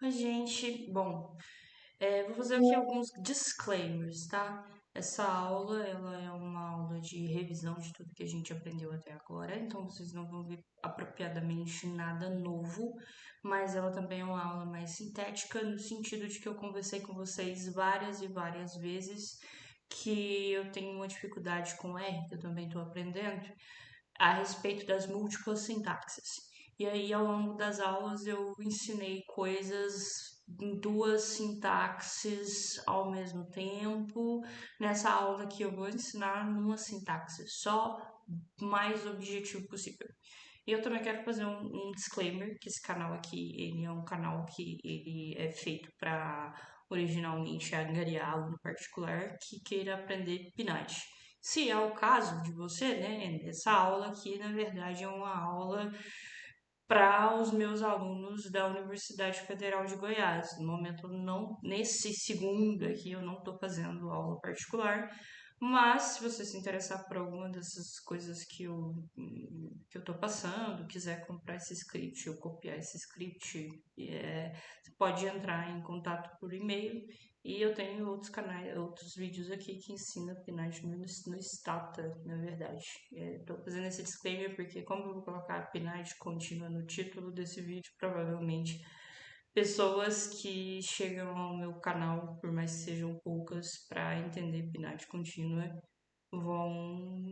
Oi, gente. Bom, vou fazer aqui alguns disclaimers, tá? Essa aula, ela é uma aula de revisão de tudo que a gente aprendeu até agora, então vocês não vão ver apropriadamente nada novo, mas ela também é uma aula mais sintética, no sentido de que eu conversei com vocês várias e várias vezes que eu tenho uma dificuldade com R, que eu também estou aprendendo, a respeito das múltiplas sintaxes. E aí, ao longo das aulas, eu ensinei coisas em duas sintaxes ao mesmo tempo. Nessa aula aqui, eu vou ensinar numa sintaxe só, mais objetivo possível. E eu também quero fazer um disclaimer, que esse canal aqui, ele é um canal que ele é feito para originalmente angariar aluno particular que queira aprender Pinage. Se é o caso de você, né, essa aula aqui, na verdade, é uma aula para os meus alunos da Universidade Federal de Goiás. No momento, não, nesse segundo aqui, eu não estou fazendo aula particular, mas se você se interessar por alguma dessas coisas que eu estou passando, quiser comprar esse script ou copiar esse script, você pode entrar em contato por e-mail. E eu tenho outros canais, outros vídeos aqui que ensinam Pinage no Stata, na verdade. Estou fazendo esse disclaimer porque, como eu vou colocar Pinage contínua no título desse vídeo, provavelmente pessoas que chegam ao meu canal, por mais que sejam poucas, para entender Pinage contínua, vão,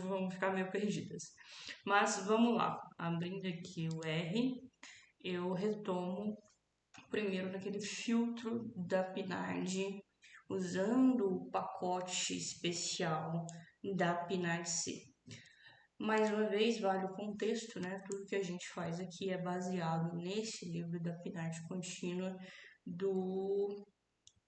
vão ficar meio perdidas. Mas vamos lá, abrindo aqui o R, eu retomo primeiro naquele filtro da PNAD, usando o pacote especial da PNAD C. Mais uma vez, vale o contexto, né? Tudo que a gente faz aqui é baseado nesse livro da PNAD contínua do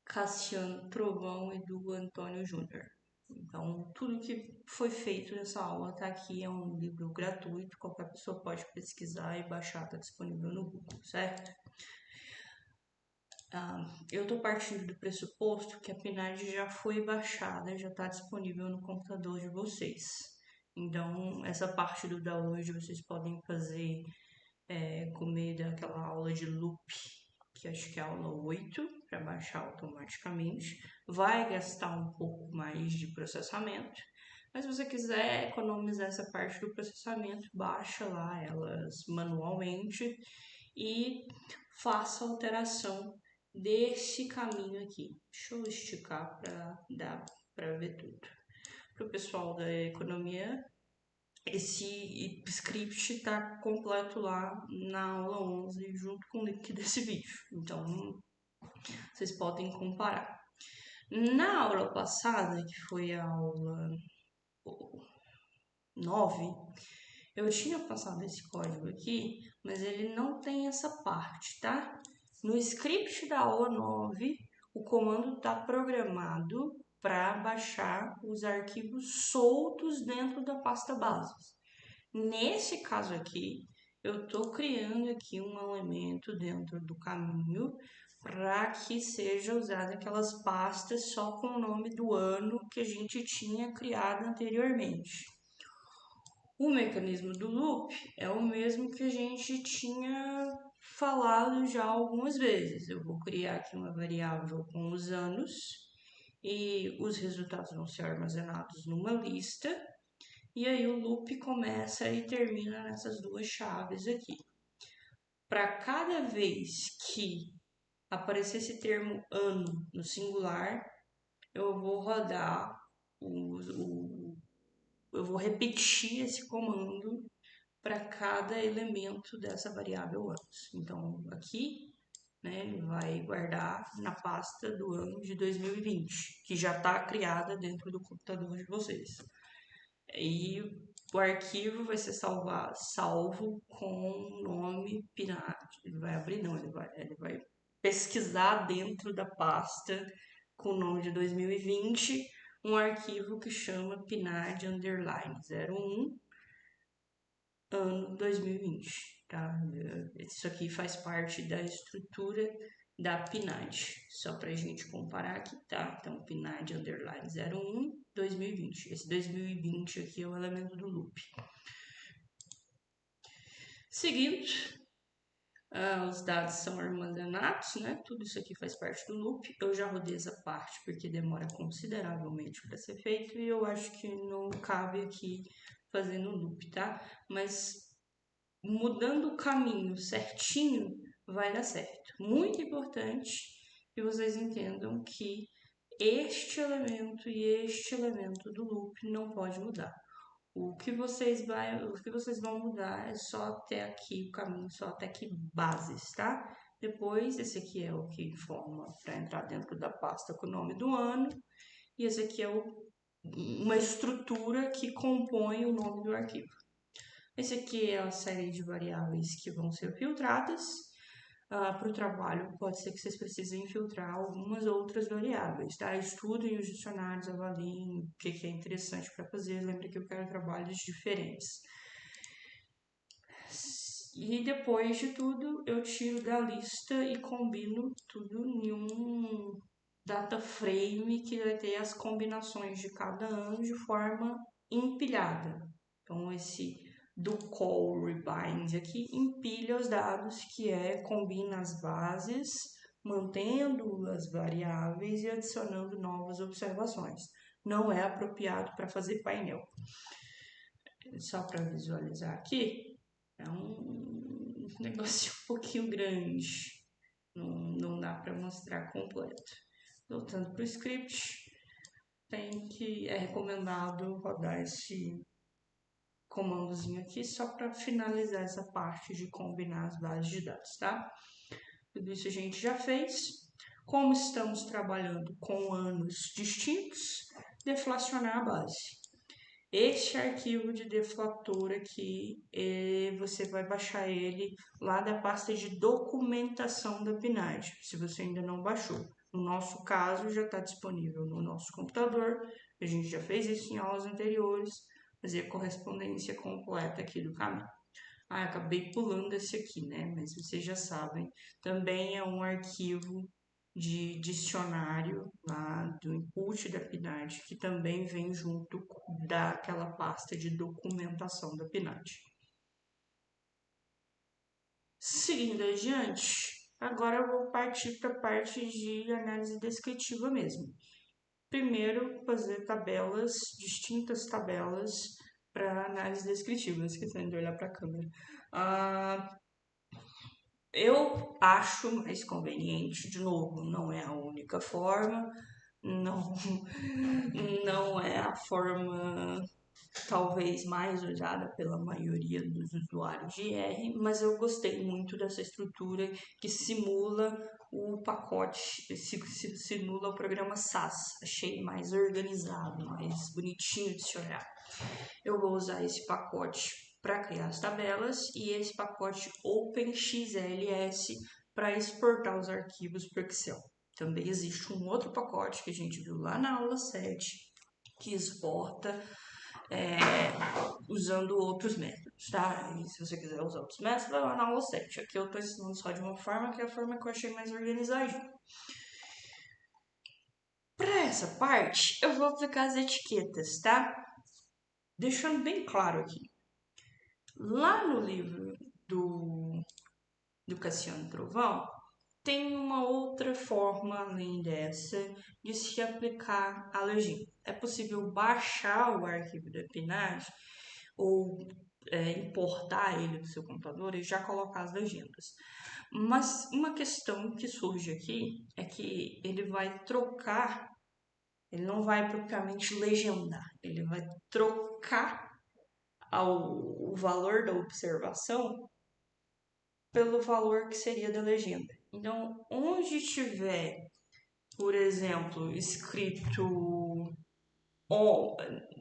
Cassiano Trovão e do Antônio Júnior. Então, tudo que foi feito nessa aula está aqui, é um livro gratuito, qualquer pessoa pode pesquisar e baixar, está disponível no Google, certo? Eu estou partindo do pressuposto que a PNAD já foi baixada, já está disponível no computador de vocês. Então, essa parte do download vocês podem fazer com meio daquela aula de loop, que acho que é a aula 8, para baixar automaticamente. Vai gastar um pouco mais de processamento, mas se você quiser economizar essa parte do processamento, baixa lá elas manualmente e faça a alteração desse caminho aqui. Deixa eu esticar para dar para ver tudo. Para o pessoal da economia, esse script está completo lá na aula 11, junto com o link desse vídeo. Então, vocês podem comparar. Na aula passada, que foi a aula 9, eu tinha passado esse código aqui, mas ele não tem essa parte, tá? No script da aula 9, o comando está programado para baixar os arquivos soltos dentro da pasta bases. Nesse caso aqui, eu estou criando aqui um elemento dentro do caminho para que seja usado aquelas pastas só com o nome do ano que a gente tinha criado anteriormente. O mecanismo do loop é o mesmo que a gente tinha falado já algumas vezes. Eu vou criar aqui uma variável com os anos e os resultados vão ser armazenados numa lista. E aí o loop começa e termina nessas duas chaves aqui. Para cada vez que aparecer esse termo ano no singular, eu vou rodar eu vou repetir esse comando para cada elemento dessa variável anos. Então, aqui, né, ele vai guardar na pasta do ano de 2020, que já está criada dentro do computador de vocês. E o arquivo vai ser salvo com o nome PNAD. Ele vai abrir, não, ele vai pesquisar dentro da pasta com o nome de 2020 um arquivo que chama PNAD underline 01 ano 2020, tá? Isso aqui faz parte da estrutura da PNAD, só para a gente comparar aqui, tá? Então, PNAD underline 01 2020. Esse 2020 aqui é o elemento do loop. Seguindo, Os dados são armazenados, né? Tudo isso aqui faz parte do loop. Eu já rodei essa parte porque demora consideravelmente para ser feito e eu acho que não cabe aqui fazer no loop, tá? Mas mudando o caminho certinho vai dar certo. Muito importante que vocês entendam que este elemento e este elemento do loop não pode mudar. O que vocês vão mudar é só até aqui, o caminho só até aqui bases, tá? Depois, esse aqui é o que informa para entrar dentro da pasta com o nome do ano. E esse aqui é uma estrutura que compõe o nome do arquivo. Esse aqui é a série de variáveis que vão ser filtradas. Para o trabalho, pode ser que vocês precisem filtrar algumas outras variáveis, tá? Estudem os dicionários, avaliem o que é interessante para fazer. Lembre que eu quero trabalhos diferentes. E depois de tudo, eu tiro da lista e combino tudo em um data frame que vai ter as combinações de cada ano de forma empilhada. Então, esse do call rebind aqui empilha os dados, que combina as bases, mantendo as variáveis e adicionando novas observações. Não é apropriado para fazer painel. Só para visualizar aqui, é um negócio um pouquinho grande. Não dá para mostrar completo. Voltando para o script, é recomendado rodar esse comandozinho aqui só para finalizar essa parte de combinar as bases de dados, tá? Tudo isso a gente já fez. Como estamos trabalhando com anos distintos, deflacionar a base. Este arquivo de deflator aqui, você vai baixar ele lá da pasta de documentação da PNAD, se você ainda não baixou. No nosso caso, já está disponível no nosso computador, a gente já fez isso em aulas anteriores, fazer a correspondência completa aqui do caminho. Acabei pulando esse aqui, né? Mas vocês já sabem, também é um arquivo de dicionário lá do input da PNAD, que também vem junto daquela pasta de documentação da PNAD. Seguindo adiante, agora eu vou partir para a parte de análise descritiva mesmo. Primeiro, fazer tabelas, distintas tabelas para análise descritiva, esquecendo de olhar para a câmera. Eu acho mais conveniente, de novo, não é a única forma, não, não é a forma talvez mais usada pela maioria dos usuários de R, mas eu gostei muito dessa estrutura que simula o pacote, simula o programa SAS. Achei mais organizado, mais bonitinho de se olhar. Eu vou usar esse pacote para criar as tabelas e esse pacote OpenXLS para exportar os arquivos para Excel. Também existe um outro pacote que a gente viu lá na aula 7 que exporta usando outros métodos, tá? E se você quiser usar outros métodos, vai lá na aula 7. Aqui eu estou ensinando só de uma forma que é a forma que eu achei mais organizadinha. Para essa parte, eu vou aplicar as etiquetas, tá? Deixando bem claro aqui. Lá no livro do Cassiano Trovão, tem uma outra forma além dessa de se aplicar a legenda. É possível baixar o arquivo da PNAD ou importar ele do seu computador e já colocar as legendas. Mas uma questão que surge aqui é que ele vai trocar, ele não vai propriamente legendar, ele vai trocar o valor da observação pelo valor que seria da legenda. Então, onde tiver, por exemplo, escrito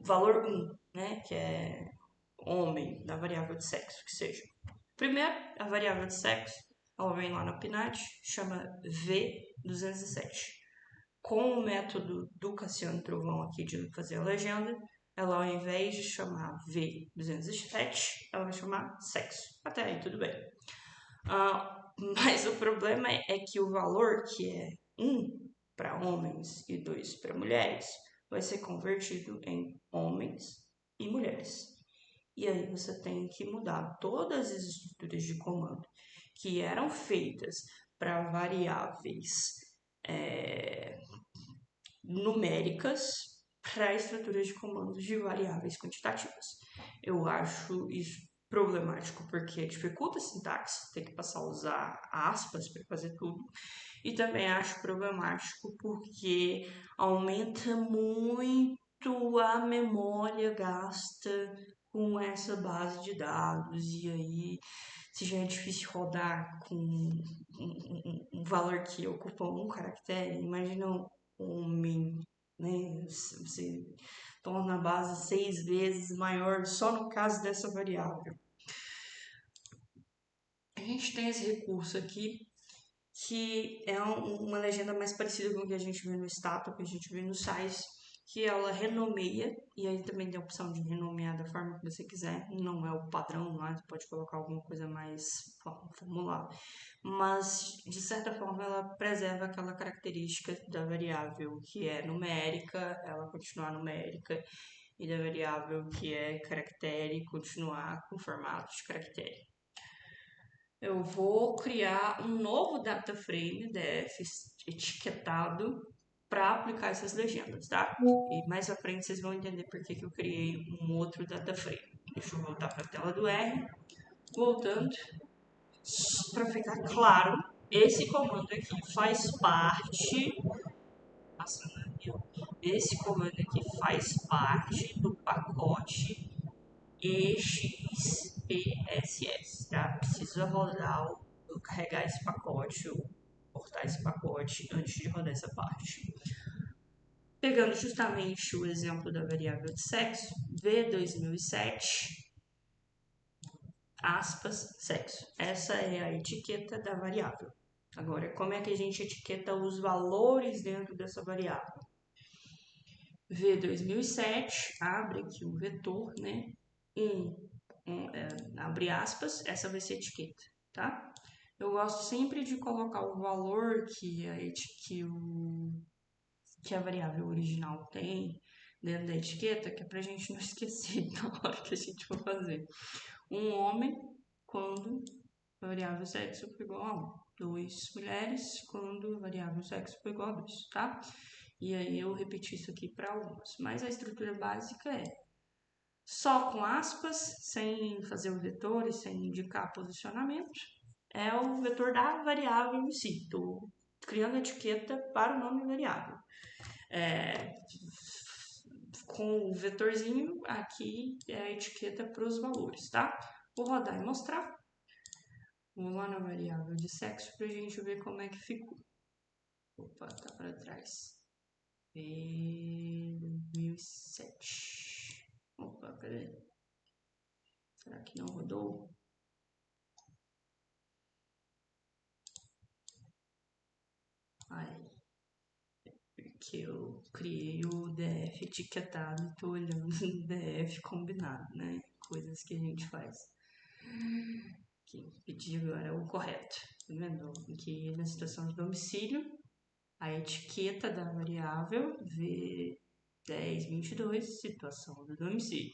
valor 1, né, que é homem, da variável de sexo, que seja. Primeiro, a variável de sexo, ela vem lá na PNAD, chama V207. Com o método do Cassiano Trovão aqui de fazer a legenda, ela ao invés de chamar V207, ela vai chamar sexo. Até aí tudo bem. Mas o problema é que o valor, que é 1 para homens e 2 para mulheres, vai ser convertido em homens e mulheres. E aí você tem que mudar todas as estruturas de comando. que eram feitas para variáveis numéricas para estruturas de comandos de variáveis quantitativas. Eu acho isso problemático porque dificulta a sintaxe, tem que passar a usar aspas para fazer tudo. E também acho problemático porque aumenta muito a memória gasta com essa base de dados. E aí, se já é difícil rodar com um valor que ocupa um caractere, imagina um homem, né? Você torna a base 6 vezes maior só no caso dessa variável. A gente tem esse recurso aqui, que é uma legenda mais parecida com o que a gente vê no Stata, que a gente vê no SAIS, que ela renomeia, e aí também tem a opção de renomear da forma que você quiser, não é o padrão lá, você pode colocar alguma coisa mais formular, mas de certa forma ela preserva aquela característica da variável que é numérica, ela continuar numérica, e da variável que é caractere continuar com formato de caractere. Eu vou criar um novo data frame def etiquetado para aplicar essas legendas, tá? E mais à frente vocês vão entender por que eu criei um outro data frame. Deixa eu voltar para a tela do R. Voltando, para ficar claro, esse comando aqui faz parte. Esse comando aqui faz parte do pacote EXPSS, tá? Precisa rodar, carregar esse pacote, ou portar esse pacote antes de rodar essa parte. Pegando justamente o exemplo da variável de sexo, V2007, aspas, sexo. Essa é a etiqueta da variável. Agora, como é que a gente etiqueta os valores dentro dessa variável? V2007, abre aqui o vetor, né? Abre aspas, essa vai ser a etiqueta, tá? Eu gosto sempre de colocar o valor que a variável original tem dentro da etiqueta, que é pra gente não esquecer na hora que a gente for fazer. Um homem quando a variável sexo for igual a 1. 2 mulheres quando a variável sexo for igual a 2, tá? E aí eu repeti isso aqui para algumas. Mas a estrutura básica é só com aspas, sem fazer o vetor e sem indicar posicionamento. É o vetor da variável em si. Estou criando a etiqueta para o nome variável. Com o vetorzinho, aqui é a etiqueta para os valores, tá? Vou rodar e mostrar. Vou lá na variável de sexo para a gente ver como é que ficou. Opa, tá para trás. 2007. Opa, cadê? Será que não rodou? Ai, porque eu criei o DF etiquetado e tô olhando o DF combinado, né? Coisas que a gente faz. Aqui, pedi agora o correto, tá vendo? Aqui na situação de domicílio, a etiqueta da variável V1022, situação do domicílio.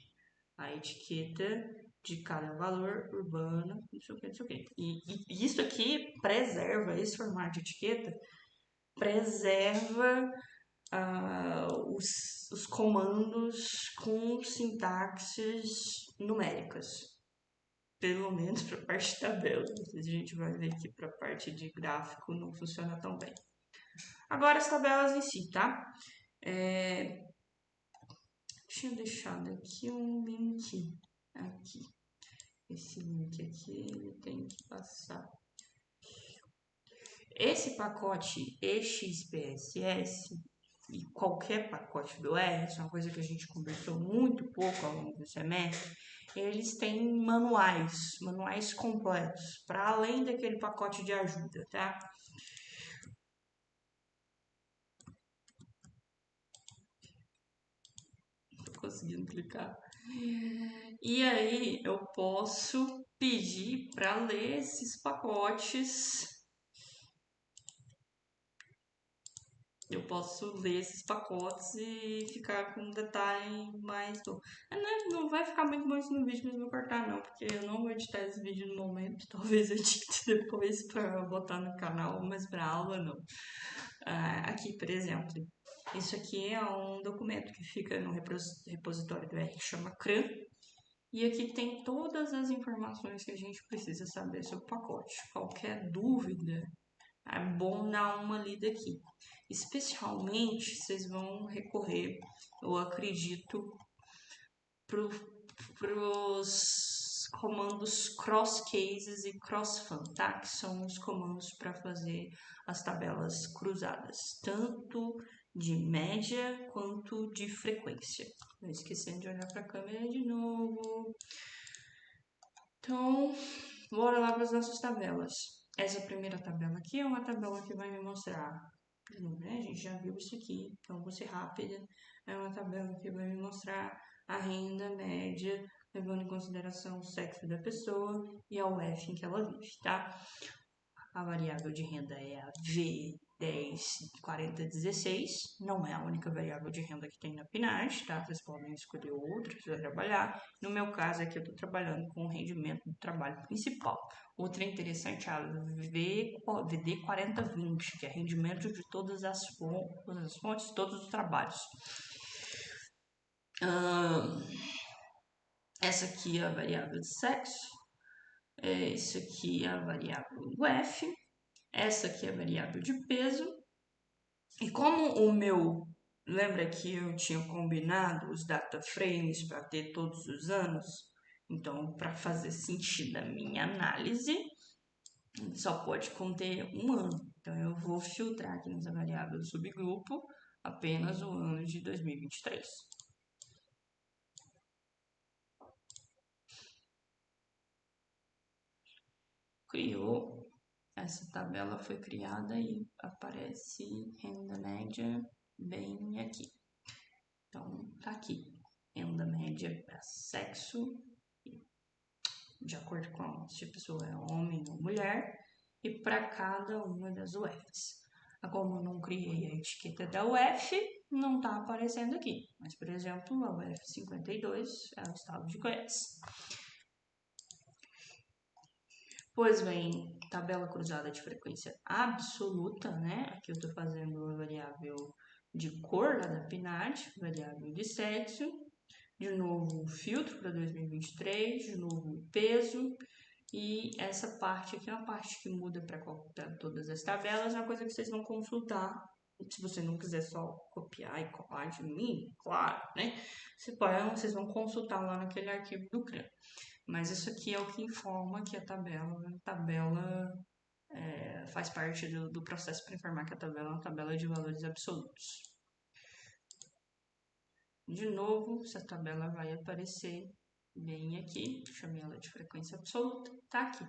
A etiqueta de cada valor urbano, não sei o que, não sei o que. E isso aqui preserva, esse formato de etiqueta, preserva os comandos com sintaxes numéricas. Pelo menos para a parte de tabela. A gente vai ver que para a parte de gráfico não funciona tão bem. Agora as tabelas em si, tá? Tinha deixado aqui um link aqui. Esse link aqui ele tem que passar. Esse pacote EXPSS e qualquer pacote do R, isso é uma coisa que a gente conversou muito pouco ao longo do semestre, eles têm manuais completos, para além daquele pacote de ajuda, tá? Tô conseguindo clicar. E aí eu posso pedir para ler esses pacotes Eu posso ler esses pacotes e ficar com um detalhe mais bom. Não vai ficar muito bom isso no vídeo, mas eu vou cortar não, porque eu não vou editar esse vídeo no momento. Talvez eu edite depois pra botar no canal, mas pra aula não. Aqui, por exemplo, isso aqui é um documento que fica no repositório do R que chama CRAN. E aqui tem todas as informações que a gente precisa saber sobre o pacote. Qualquer dúvida, é bom dar uma lida aqui. Especialmente, vocês vão recorrer, eu acredito, para os comandos cross cases e cross fun, tá? Que são os comandos para fazer as tabelas cruzadas, tanto de média quanto de frequência. Não esquecendo de olhar para a câmera de novo. Então, bora lá para as nossas tabelas. Essa primeira tabela aqui é uma tabela que vai me mostrar, né? A gente já viu isso aqui, então vou ser rápida. É uma tabela que vai me mostrar a renda média, levando em consideração o sexo da pessoa e a UF em que ela vive, tá? A variável de renda é a V104016, não é a única variável de renda que tem na PNAD, tá? Vocês podem escolher outras para trabalhar. No meu caso aqui eu estou trabalhando com o rendimento do trabalho principal. Outra interessante é a VD4020, que é rendimento de todas as fontes, todos os trabalhos. Essa aqui é a variável de sexo. Isso aqui é a variável UF. Essa aqui é a variável de peso. E como o meu, lembra que eu tinha combinado os data frames para ter todos os anos? Então, para fazer sentido a minha análise, só pode conter um ano. Então, eu vou filtrar aqui nessa variável subgrupo apenas o ano de 2023. Criou. Essa tabela foi criada e aparece renda média bem aqui. Então, tá aqui. Renda média para sexo, de acordo com se a pessoa é homem ou mulher, e para cada uma das UFs. Como eu não criei a etiqueta da UF, não está aparecendo aqui. Mas, por exemplo, a UF 52 é o estado de Goiás. Pois bem, tabela cruzada de frequência absoluta, né? Aqui eu estou fazendo a variável de cor lá da PNAD, variável de sexo, de novo o filtro para 2023, de novo o peso, e essa parte aqui é uma parte que muda para todas as tabelas, é uma coisa que vocês vão consultar. Se você não quiser só copiar e colar de mim, claro, né? Vocês vão consultar lá naquele arquivo do CRAN. Mas isso aqui é o que informa que a tabela faz parte do processo para informar que a tabela é uma tabela de valores absolutos. De novo, essa tabela vai aparecer bem aqui, chamei ela de frequência absoluta, tá aqui.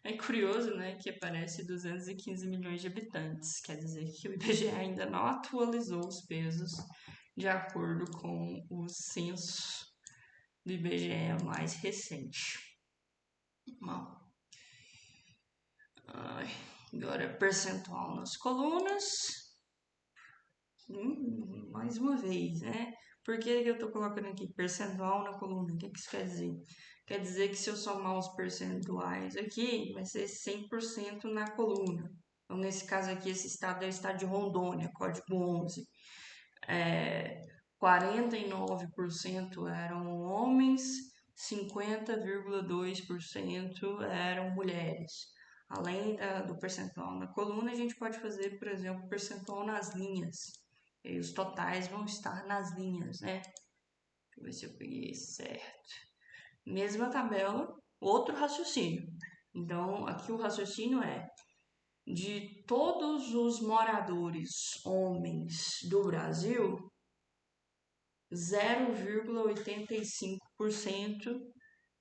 É curioso, né, que aparece 215 milhões de habitantes, quer dizer que o IBGE ainda não atualizou os pesos de acordo com o censo do IBGE mais recente. Bom, agora percentual nas colunas. Mais uma vez, né? Por que eu tô colocando aqui percentual na coluna? O que isso quer dizer? Quer dizer que se eu somar os percentuais aqui, vai ser 100% na coluna. Então, nesse caso aqui, esse estado é o estado de Rondônia, código 11. 49% eram homens, 50,2% eram mulheres. Além do percentual na coluna, a gente pode fazer, por exemplo, percentual nas linhas. E os totais vão estar nas linhas, né? Deixa eu ver se eu peguei certo. Mesma tabela, outro raciocínio. Então, aqui o raciocínio é de todos os moradores homens do Brasil, 0,85%,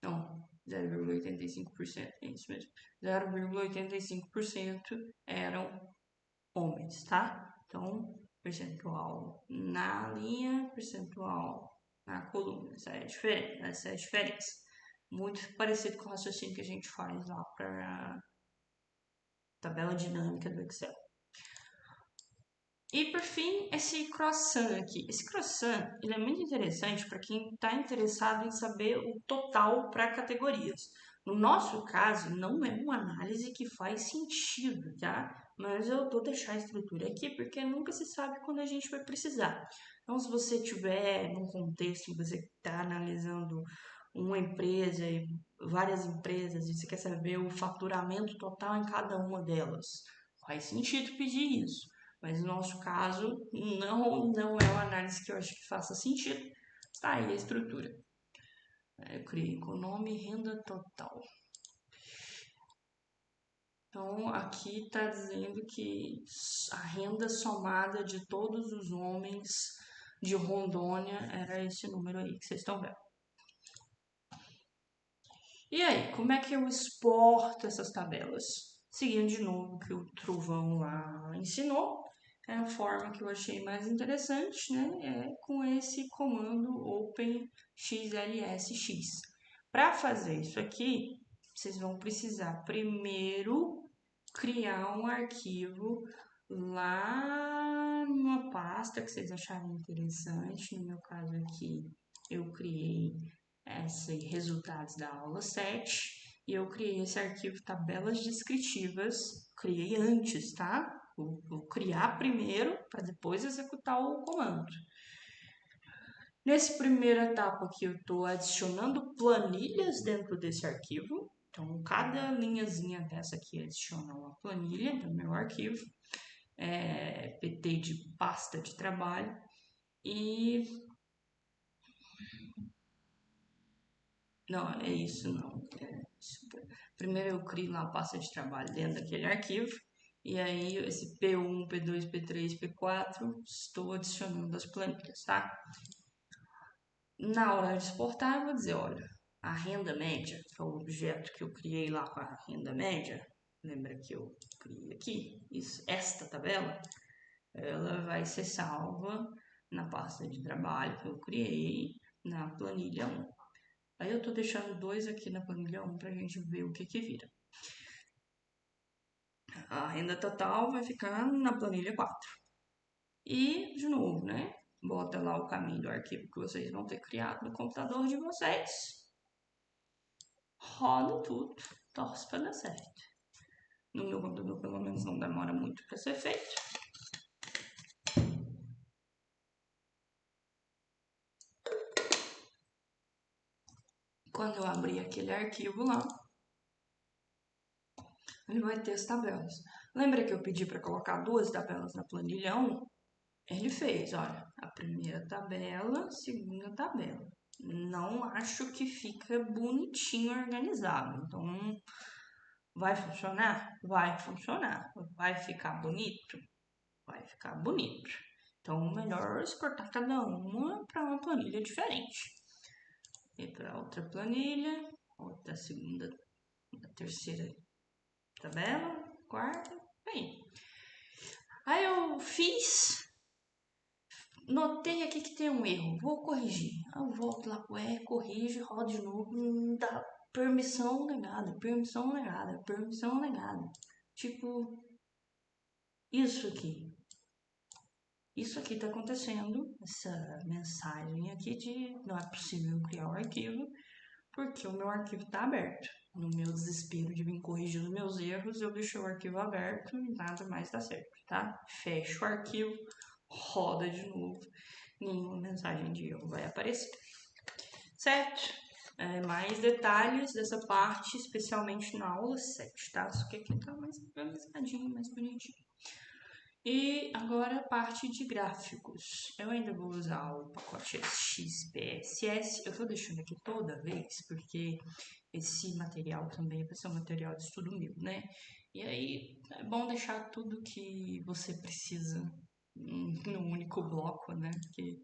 não, 0,85%, é isso mesmo, 0,85% eram homens, tá? Então, percentual na linha, percentual na coluna. Essa é a diferença. Muito parecido com o raciocínio que a gente faz lá para a tabela dinâmica do Excel. E por fim, esse croissant aqui. Esse croissant, ele é muito interessante para quem está interessado em saber o total para categorias. No nosso caso, não é uma análise que faz sentido, tá? Mas eu vou deixar a estrutura aqui porque nunca se sabe quando a gente vai precisar. Então, se você tiver num contexto em que você está analisando uma empresa e várias empresas e você quer saber o faturamento total em cada uma delas, faz sentido pedir isso. Mas no nosso caso, não é uma análise que eu acho que faça sentido. Tá aí a estrutura. Eu criei com o nome renda total. Então, aqui está dizendo que a renda somada de todos os homens de Rondônia era esse número aí que vocês estão vendo. E aí, como é que eu exporto essas tabelas? Seguindo de novo o que o Truvão lá ensinou, é a forma que eu achei mais interessante, né? É com esse comando OpenXLSX. Para fazer isso aqui, vocês vão precisar primeiro criar um arquivo lá numa pasta que vocês acharem interessante. No meu caso aqui, eu criei esses resultados da aula 7 e eu criei esse arquivo tabelas descritivas, criei antes, tá? Vou criar primeiro para depois executar o comando. Nessa primeira etapa aqui eu estou adicionando planilhas dentro desse arquivo. Então, cada linhazinha dessa aqui adiciona uma planilha no meu arquivo, PT de pasta de trabalho. E não, é isso não. Primeiro eu crio lá a pasta de trabalho dentro daquele arquivo. E aí, esse P1, P2, P3, P4, estou adicionando as planilhas, tá? Na hora de exportar, eu vou dizer, olha, a renda média, que é o objeto que eu criei lá com a renda média, lembra que eu criei aqui? Isso, esta tabela, ela vai ser salva na pasta de trabalho que eu criei na planilha 1. Aí eu estou deixando 2 aqui na planilha 1 para a gente ver o que vira. A renda total vai ficar na planilha 4. E, de novo, né? Bota lá o caminho do arquivo que vocês vão ter criado no computador de vocês. Roda tudo, torce para dar certo. No meu computador, pelo menos, não demora muito para ser feito. Quando eu abrir aquele arquivo lá, ele vai ter as tabelas. Lembra que eu pedi para colocar 2 tabelas na planilha 1? Ele fez, olha, a primeira tabela, a segunda tabela. Não acho que fica bonitinho organizado. Então, vai funcionar? Vai funcionar. Vai ficar bonito? Vai ficar bonito. Então, melhor exportar cada uma para uma planilha diferente. E para outra planilha, outra segunda, terceira tabela, quarta, bem. Aí eu fiz, notei aqui que tem um erro, vou corrigir. Eu volto lá pro R, corrijo, rodo de novo, dá permissão negada, permissão negada, permissão negada. Tipo, isso aqui. Isso aqui está acontecendo, essa mensagem aqui de não é possível criar o arquivo, porque o meu arquivo está aberto. No meu desespero de vir corrigir os meus erros, eu deixei o arquivo aberto e nada mais dá certo, tá? Fecho o arquivo, roda de novo, nenhuma mensagem de erro vai aparecer. Certo? Mais detalhes dessa parte, especialmente na aula 7, tá? Só que aqui tá mais organizadinho, mais bonitinho. E agora a parte de gráficos. Eu ainda vou usar o pacote XPSS. Eu estou deixando aqui toda vez, porque esse material também vai ser um material de estudo meu, né? E aí é bom deixar tudo que você precisa num único bloco, né? Porque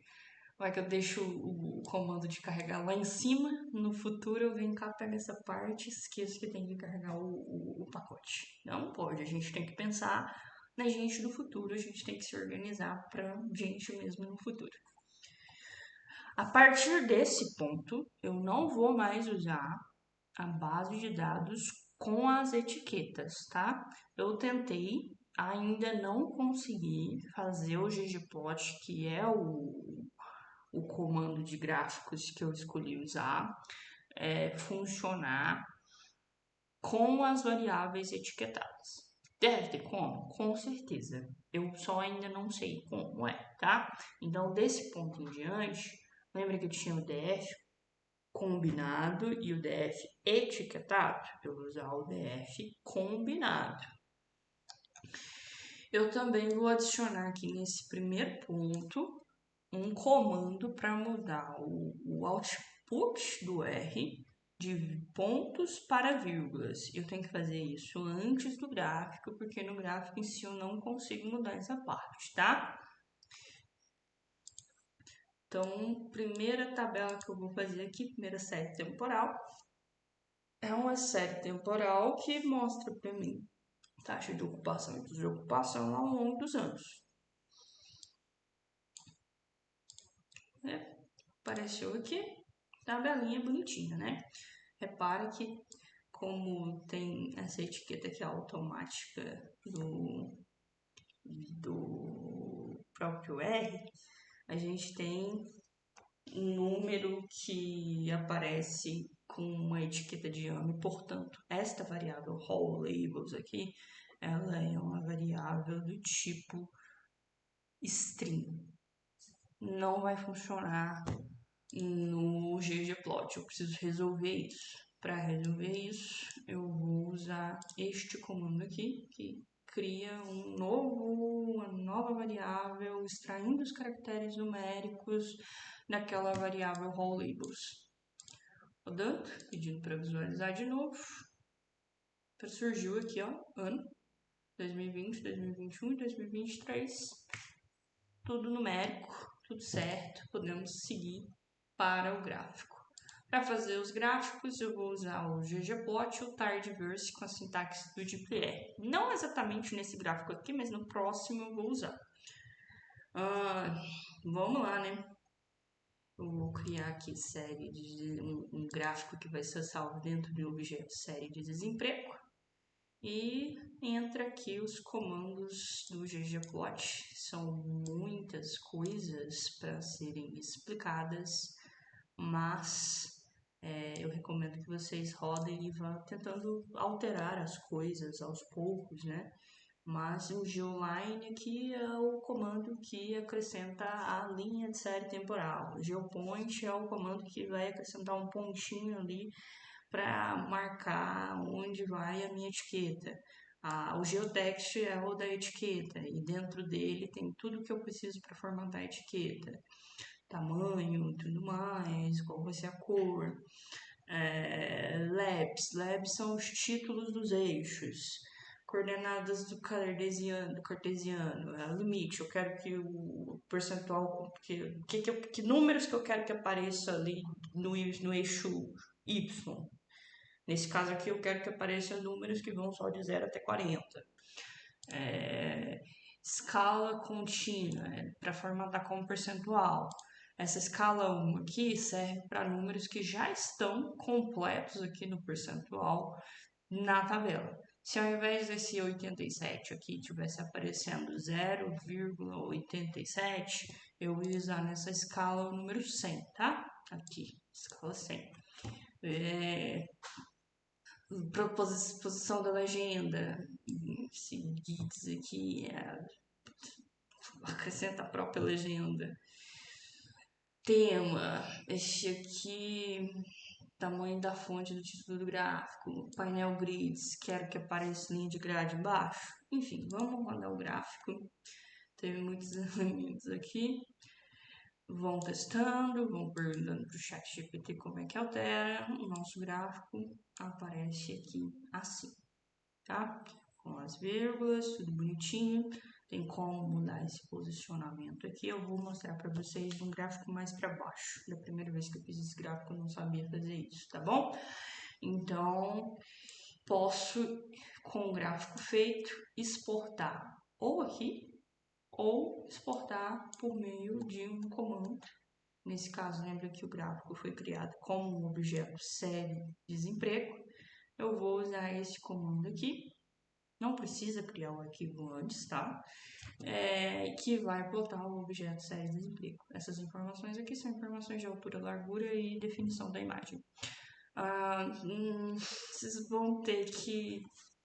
vai que eu deixo o comando de carregar lá em cima, no futuro eu venho cá, pego essa parte, esqueço que tem que carregar o pacote. Não pode, a gente tem que pensar na gente do futuro, a gente tem que se organizar para gente mesmo no futuro. A partir desse ponto, eu não vou mais usar a base de dados com as etiquetas, tá? Eu tentei ainda não consegui fazer o ggplot, que é o comando de gráficos que eu escolhi usar, funcionar com as variáveis etiquetadas. Deve ter como? Com certeza. Eu só ainda não sei como tá? Então, desse ponto em diante, lembra que eu tinha o DF combinado e o DF etiquetado? Eu vou usar o DF combinado. Eu também vou adicionar aqui nesse primeiro ponto um comando para mudar o output do R de pontos para vírgulas. Eu tenho que fazer isso antes do gráfico, porque no gráfico em si eu não consigo mudar essa parte, tá? Então, primeira tabela que eu vou fazer aqui, primeira série temporal, é uma série temporal que mostra para mim taxa de ocupação e desocupação ao longo dos anos. Apareceu aqui, tabelinha bonitinha, né? Repara que como tem essa etiqueta aqui automática do próprio R, a gente tem um número que aparece com uma etiqueta de AME, portanto, esta variável whole labels aqui, ela é uma variável do tipo string. Não vai funcionar no ggplot, eu preciso resolver isso. Para resolver isso, eu vou usar este comando aqui, que cria uma nova variável, extraindo os caracteres numéricos daquela variável whole labels. Rodando, pedindo para visualizar de novo. Surgiu aqui, ó, ano 2020, 2021 e 2023. Tudo numérico, tudo certo, podemos seguir para o gráfico. Para fazer os gráficos, eu vou usar o ggplot e o tidyverse com a sintaxe do dplyr. Não exatamente nesse gráfico aqui, mas no próximo eu vou usar. Vamos lá, né? Eu vou criar aqui série de um gráfico que vai ser salvo dentro do objeto série de desemprego. E entra aqui os comandos do ggplot. São muitas coisas para serem explicadas, mas eu recomendo que vocês rodem e vão tentando alterar as coisas aos poucos, né? Mas o geoline aqui é o comando que acrescenta a linha de série temporal. O geopoint é o comando que vai acrescentar um pontinho ali para marcar onde vai a minha etiqueta. O geotext é o da etiqueta e dentro dele tem tudo que eu preciso para formatar a etiqueta. Tamanho, tudo mais, qual vai ser a cor. Labs são os títulos dos eixos. Coordenadas do cartesiano, limite, eu quero que o percentual, que números que eu quero que apareça ali no eixo Y. Nesse caso aqui, eu quero que apareçam números que vão só de 0 até 40. Escala contínua, para formatar como percentual. Essa escala 1 aqui serve para números que já estão completos aqui no percentual na tabela. Se ao invés desse 87 aqui tivesse aparecendo 0,87, eu vou usar nessa escala o número 100, tá? Aqui, escala 100. Posição da legenda, diz aqui, acrescenta a própria legenda. Tema, este aqui, tamanho da fonte do título do gráfico, painel grids, quero que apareça linha de grade embaixo. Enfim, vamos rodar o gráfico. Teve muitos elementos aqui. Vão testando, vão perguntando para o chat GPT como é que altera. O nosso gráfico aparece aqui assim, tá? Com as vírgulas, tudo bonitinho. Tem como mudar esse posicionamento aqui. Eu vou mostrar para vocês um gráfico mais para baixo. Da primeira vez que eu fiz esse gráfico, eu não sabia fazer isso, tá bom? Então, posso, com o gráfico feito, exportar ou aqui, ou exportar por meio de um comando. Nesse caso, lembra que o gráfico foi criado como um objeto série desemprego. Eu vou usar esse comando aqui, não precisa criar o arquivo antes, tá? Que vai botar o objeto série de desemprego. Essas informações aqui são informações de altura, largura e definição da imagem. Vocês vão ter que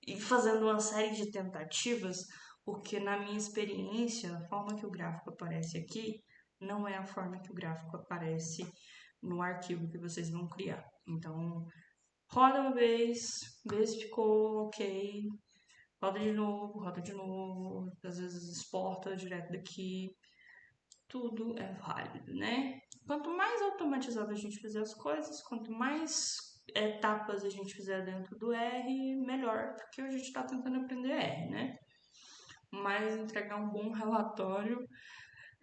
ir fazendo uma série de tentativas, porque na minha experiência, a forma que o gráfico aparece aqui não é a forma que o gráfico aparece no arquivo que vocês vão criar. Então, roda uma vez, vê se ficou ok, roda de novo, às vezes exporta direto daqui, tudo é válido, né? Quanto mais automatizado a gente fizer as coisas, quanto mais etapas a gente fizer dentro do R, melhor, porque a gente está tentando aprender R, né? Mas entregar um bom relatório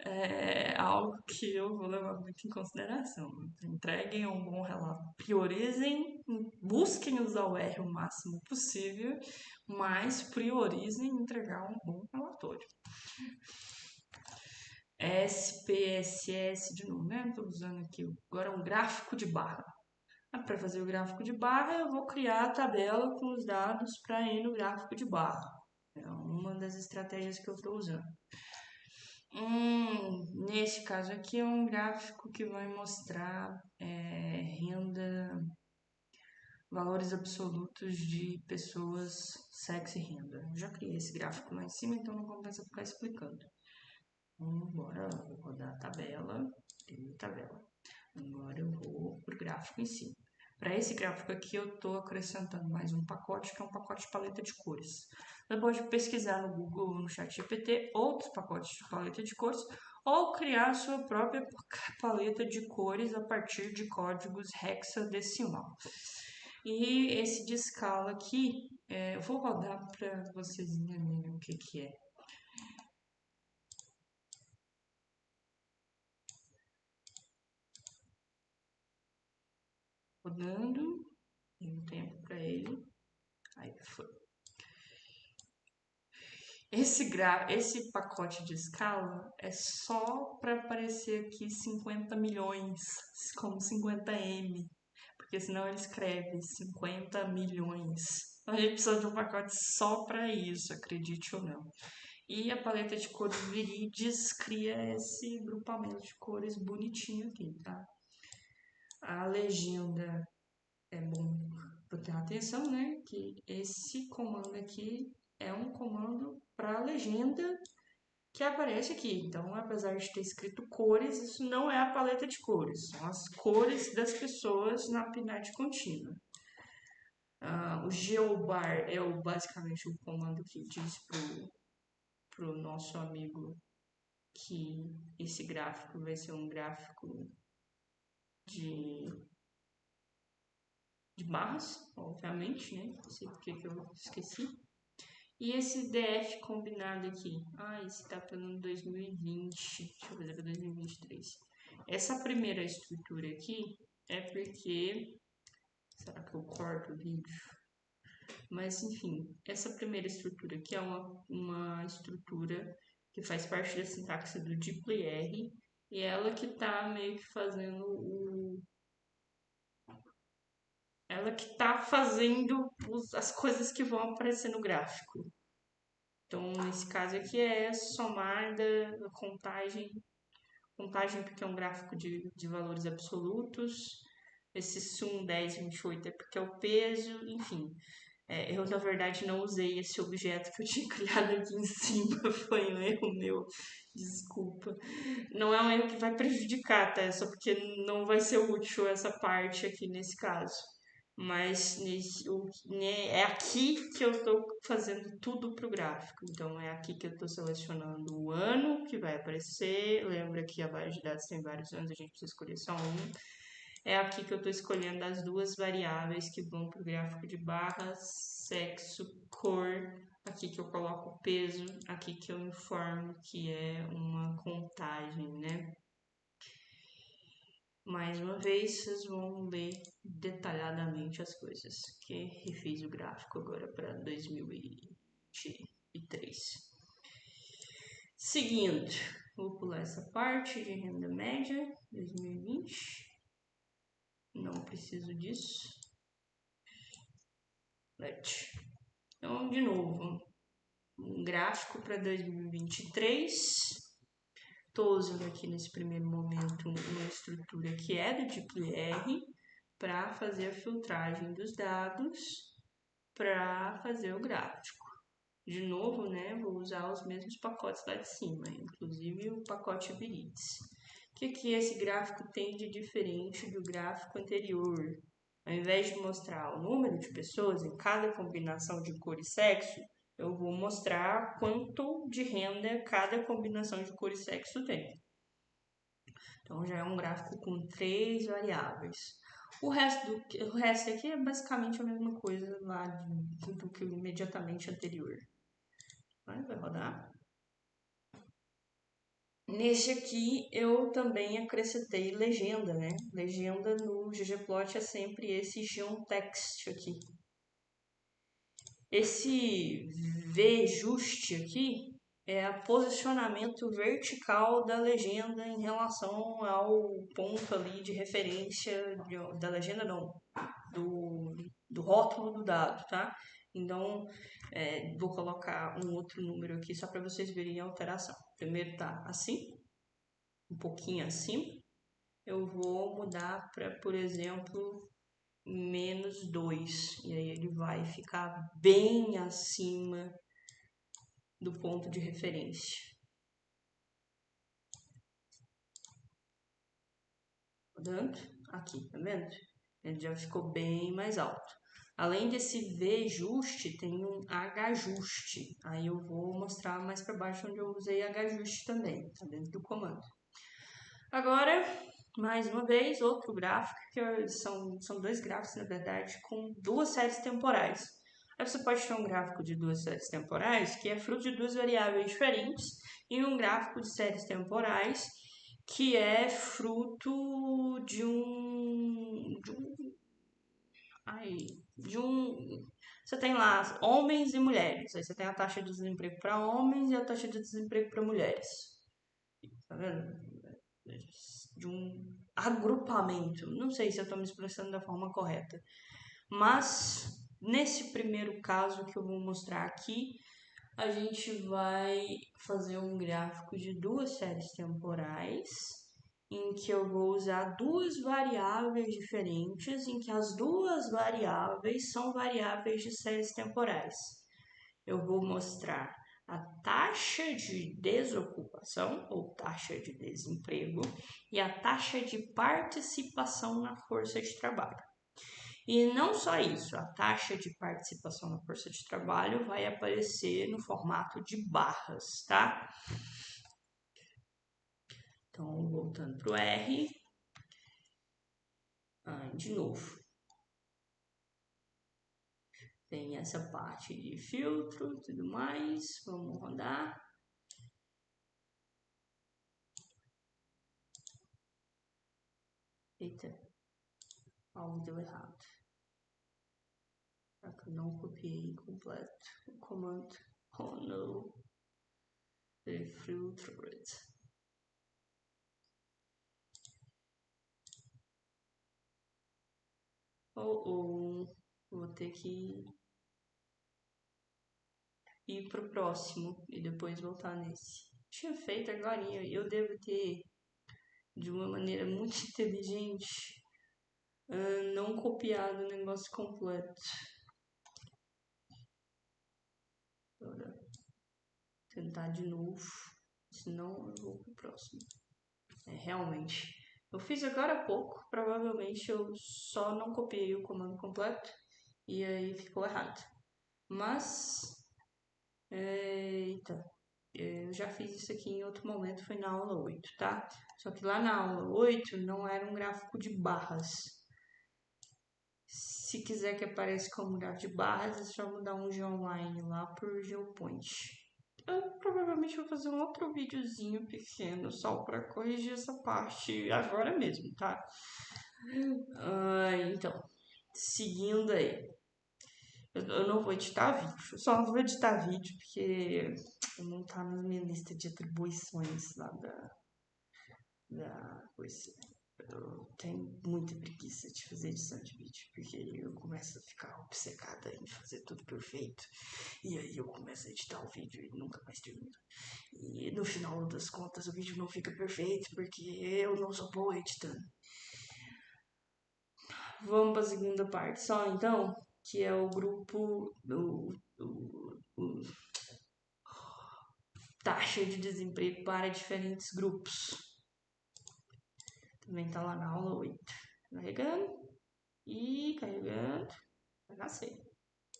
é algo que eu vou levar muito em consideração. Entreguem um bom relato, priorizem, busquem usar o R o máximo possível, mas priorizem entregar um bom relatório. SPSS de novo, né? Estou usando aqui agora um gráfico de barra. Para fazer o gráfico de barra, eu vou criar a tabela com os dados para ir no gráfico de barra. É uma das estratégias que eu estou usando. Nesse caso aqui é um gráfico que vai mostrar renda, valores absolutos de pessoas, sexo e renda. Eu já criei esse gráfico lá em cima, então não compensa ficar explicando. Bora, vou rodar a tabela, tabela. Agora eu vou pro gráfico em si. Para esse gráfico aqui eu estou acrescentando mais um pacote, que é um pacote de paleta de cores. Você pode pesquisar no Google, no ChatGPT, outros pacotes de paleta de cores, ou criar a sua própria paleta de cores a partir de códigos hexadecimal. E esse de escala aqui, eu vou rodar para vocês entenderem o que é. Rodando, tem um tempo para ele. Aí foi. Esse pacote de escala é só para aparecer aqui 50 milhões, como 50M, porque senão ele escreve 50 milhões. Então a gente precisa de um pacote só para isso, acredite ou não. E a paleta de cores Viridies cria esse grupamento de cores bonitinho aqui, tá? A legenda é bom ter atenção, né? Que esse comando aqui é um comando para a legenda que aparece aqui. Então, apesar de ter escrito cores, isso não é a paleta de cores, são as cores das pessoas na PNAD contínua. O geobar é basicamente o comando que diz pro nosso amigo que esse gráfico vai ser um gráfico de barras, obviamente, né? Não sei porque que eu esqueci. E esse DF combinado aqui? Esse tá para 2020. Deixa eu fazer para 2023. Essa primeira estrutura aqui é porque... Será que eu corto o vídeo? Mas, enfim, essa primeira estrutura aqui é uma estrutura que faz parte da sintaxe do dplyr e ela que tá meio que fazendo ela que tá fazendo as coisas que vão aparecer no gráfico. Então, nesse caso aqui é somada, contagem porque é um gráfico de valores absolutos. Esse sum 10, 28 é porque é o peso, enfim. Eu, na verdade, não usei esse objeto que eu tinha criado aqui em cima, foi um erro meu, desculpa. Não é um erro que vai prejudicar, tá? É só porque não vai ser útil essa parte aqui nesse caso. Mas é aqui que eu estou fazendo tudo para o gráfico. Então, é aqui que eu estou selecionando o ano que vai aparecer. Lembra que a base de dados tem vários anos, a gente precisa escolher só um. É aqui que eu estou escolhendo as duas variáveis que vão para o gráfico de barras, sexo, cor. Aqui que eu coloco o peso, aqui que eu informo que é uma contagem, né? Mais uma vez, vocês vão ler detalhadamente as coisas, que refiz o gráfico agora para 2023. Seguindo, vou pular essa parte de renda média 2020. Não preciso disso. Let. Então, de novo, um gráfico para 2023. Estou usando aqui nesse primeiro momento uma estrutura que é do tipo R para fazer a filtragem dos dados para fazer o gráfico. De novo, né, vou usar os mesmos pacotes lá de cima, inclusive o pacote Abirites. O que esse gráfico tem de diferente do gráfico anterior? Ao invés de mostrar o número de pessoas em cada combinação de cor e sexo, eu vou mostrar quanto de renda cada combinação de cor e sexo tem. Então já é um gráfico com 3 variáveis. O resto aqui é basicamente a mesma coisa lá do que o imediatamente anterior. Vai rodar. Neste aqui eu também acrescentei legenda, né? Legenda no ggplot é sempre esse geotext aqui. Esse vjuste aqui é o posicionamento vertical da legenda em relação ao ponto ali de referência da legenda, não, do rótulo do dado, tá? Então, vou colocar um outro número aqui só para vocês verem a alteração. Primeiro tá assim, um pouquinho acima. Eu vou mudar para, por exemplo, -2. E aí ele vai ficar bem acima do ponto de referência. Rodando aqui, tá vendo? Ele já ficou bem mais alto. Além desse V-juste, tem um H-juste. Aí eu vou mostrar mais para baixo onde eu usei H-juste também, tá dentro do comando. Agora, mais uma vez, outro gráfico, que são dois gráficos, na verdade, com duas séries temporais. Aí você pode ter um gráfico de duas séries temporais, que é fruto de duas variáveis diferentes, e um gráfico de séries temporais, que é fruto de um você tem lá homens e mulheres. Aí você tem a taxa de desemprego para homens e a taxa de desemprego para mulheres. Tá vendo? De um agrupamento. Não sei se eu estou me expressando da forma correta. Mas nesse primeiro caso que eu vou mostrar aqui, a gente vai fazer um gráfico de duas séries temporais, em que eu vou usar duas variáveis diferentes, em que as duas variáveis são variáveis de séries temporais. Eu vou mostrar a taxa de desocupação ou taxa de desemprego e a taxa de participação na força de trabalho. E não só isso, a taxa de participação na força de trabalho vai aparecer no formato de barras, tá? Então, voltando para o R, de novo. Tem essa parte de filtro e tudo mais, vamos rodar. Eita, algo deu errado. Será que eu não copiei completo o comando? Oh no, filtered. Vou ter que ir pro próximo e depois voltar nesse. Tinha feito agora, eu devo ter, de uma maneira muito inteligente, não copiado o negócio completo. Agora, tentar de novo, senão eu vou pro próximo. Realmente. Eu fiz agora há pouco, provavelmente eu só não copiei o comando completo e aí ficou errado. Mas, eita, eu já fiz isso aqui em outro momento, foi na aula 8, tá? Só que lá na aula 8 não era um gráfico de barras. Se quiser que apareça como gráfico de barras, é só mudar um geoline lá por geopoint. Eu provavelmente vou fazer um outro videozinho pequeno só para corrigir essa parte agora mesmo, tá? Então, seguindo aí. Eu não vou editar vídeo, só não vou editar vídeo porque não tá na minha lista de atribuições lá da coisa. Eu tenho muita preguiça de fazer edição de vídeo, porque eu começo a ficar obcecada em fazer tudo perfeito. E aí eu começo a editar o vídeo e nunca mais termino. E no final das contas o vídeo não fica perfeito porque eu não sou boa editando. Vamos para a segunda parte só então, que é o grupo o taxa de desemprego para diferentes grupos. Também tá lá na aula 8. Carregando e carregando. Vai nascer.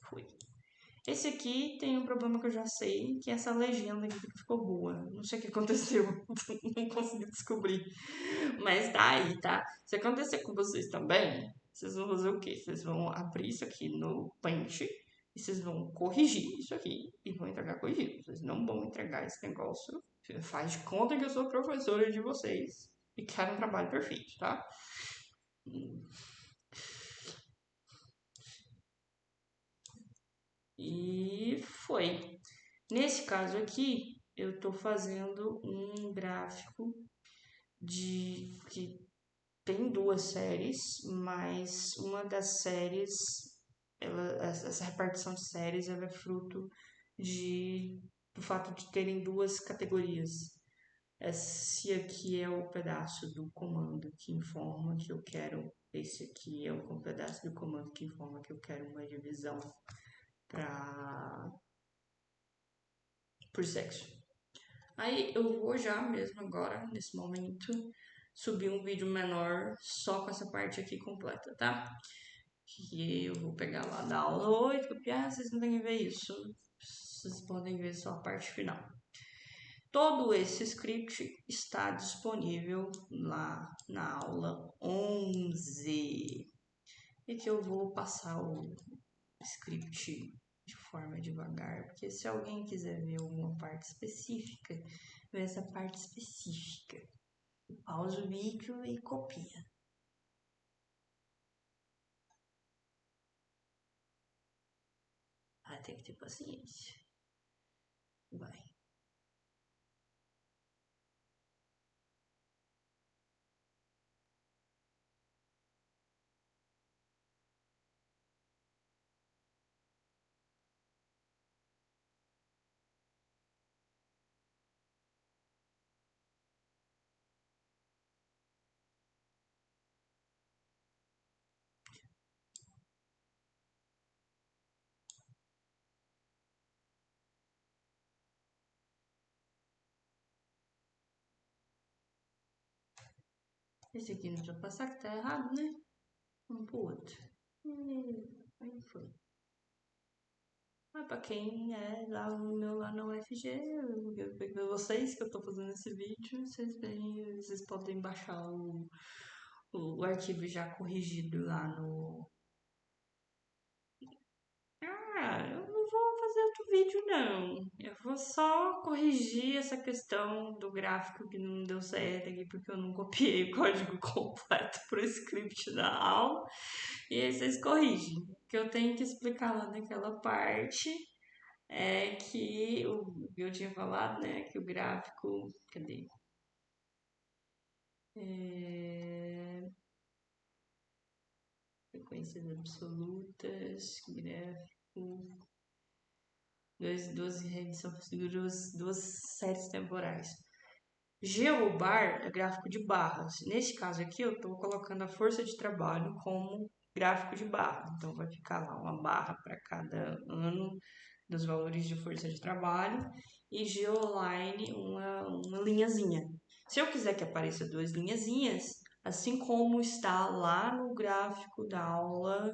Fui. Esse aqui tem um problema que eu já sei, que é essa legenda aqui que ficou boa. Não sei o que aconteceu, não consegui descobrir. Mas tá aí, tá? Se acontecer com vocês também, vocês vão fazer o quê? Vocês vão abrir isso aqui no Paint e vocês vão corrigir isso aqui e vão entregar corrigido. Vocês não vão entregar esse negócio. Faz de conta que eu sou professora de vocês e quero um trabalho perfeito, tá? E foi. Nesse caso aqui, eu tô fazendo um gráfico de que tem duas séries, mas uma das séries, essa repartição de séries, ela é fruto do fato de terem duas categorias. Esse aqui é o pedaço do comando que informa que eu quero. Esse aqui é o pedaço do comando que informa que eu quero uma divisão por sexo. Aí eu vou já mesmo agora, nesse momento, subir um vídeo menor só com essa parte aqui completa, tá? Que eu vou pegar lá da aula 8, copiar, vocês não tem que ver isso. Vocês podem ver só a parte final. Todo esse script está disponível lá na aula 11. E que eu vou passar o script de forma devagar, porque se alguém quiser ver alguma parte específica, vê essa parte específica. Pausa o vídeo e copia. Ah, tem que ter paciência. Vai. Esse aqui não precisa passar que tá errado, né? Um pro outro. Aí foi. Mas pra quem é lá no meu lá na UFG, vocês que eu tô fazendo esse vídeo, vocês podem baixar o arquivo já corrigido lá no. Ah, eu não vou fazer outro vídeo, não. Eu vou só corrigir essa questão do gráfico que não deu certo aqui, porque eu não copiei o código completo pro script da aula. E aí vocês corrigem. O que eu tenho que explicar lá naquela parte é que eu tinha falado, né, que o gráfico. Cadê? Frequências absolutas, gráfico. Duas séries temporais. Geobar é gráfico de barras. Nesse caso aqui, eu estou colocando a força de trabalho como gráfico de barra. Então, vai ficar lá uma barra para cada ano dos valores de força de trabalho e Geoline uma linhazinha. Se eu quiser que apareça duas linhazinhas, assim como está lá no gráfico da aula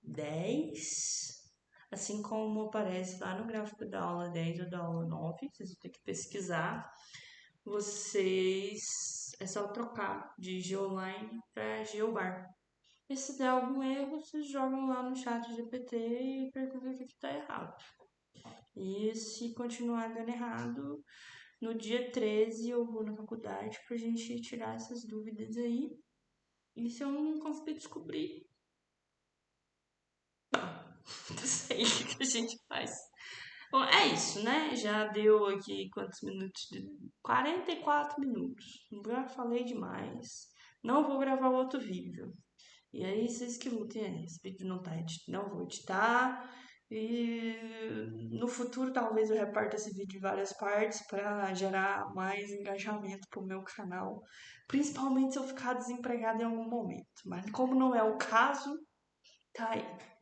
10, assim como aparece lá no gráfico da aula 10 ou da aula 9, vocês vão ter que pesquisar. Vocês é só trocar de Geoline para Geobar. E se der algum erro, vocês jogam lá no chat GPT e perguntam o que está errado. E se continuar dando errado, no dia 13 eu vou na faculdade pra gente tirar essas dúvidas aí. E se eu não conseguir descobrir, não sei o que a gente faz. Bom, é isso, né? Já deu aqui quantos minutos? 44 minutos. Já falei demais. Não vou gravar outro vídeo. E aí, vocês que lutem aí. Esse vídeo não tá não vou editar. E no futuro, talvez eu reparta esse vídeo em várias partes para gerar mais engajamento pro meu canal. Principalmente se eu ficar desempregado em algum momento. Mas como não é o caso, tá aí.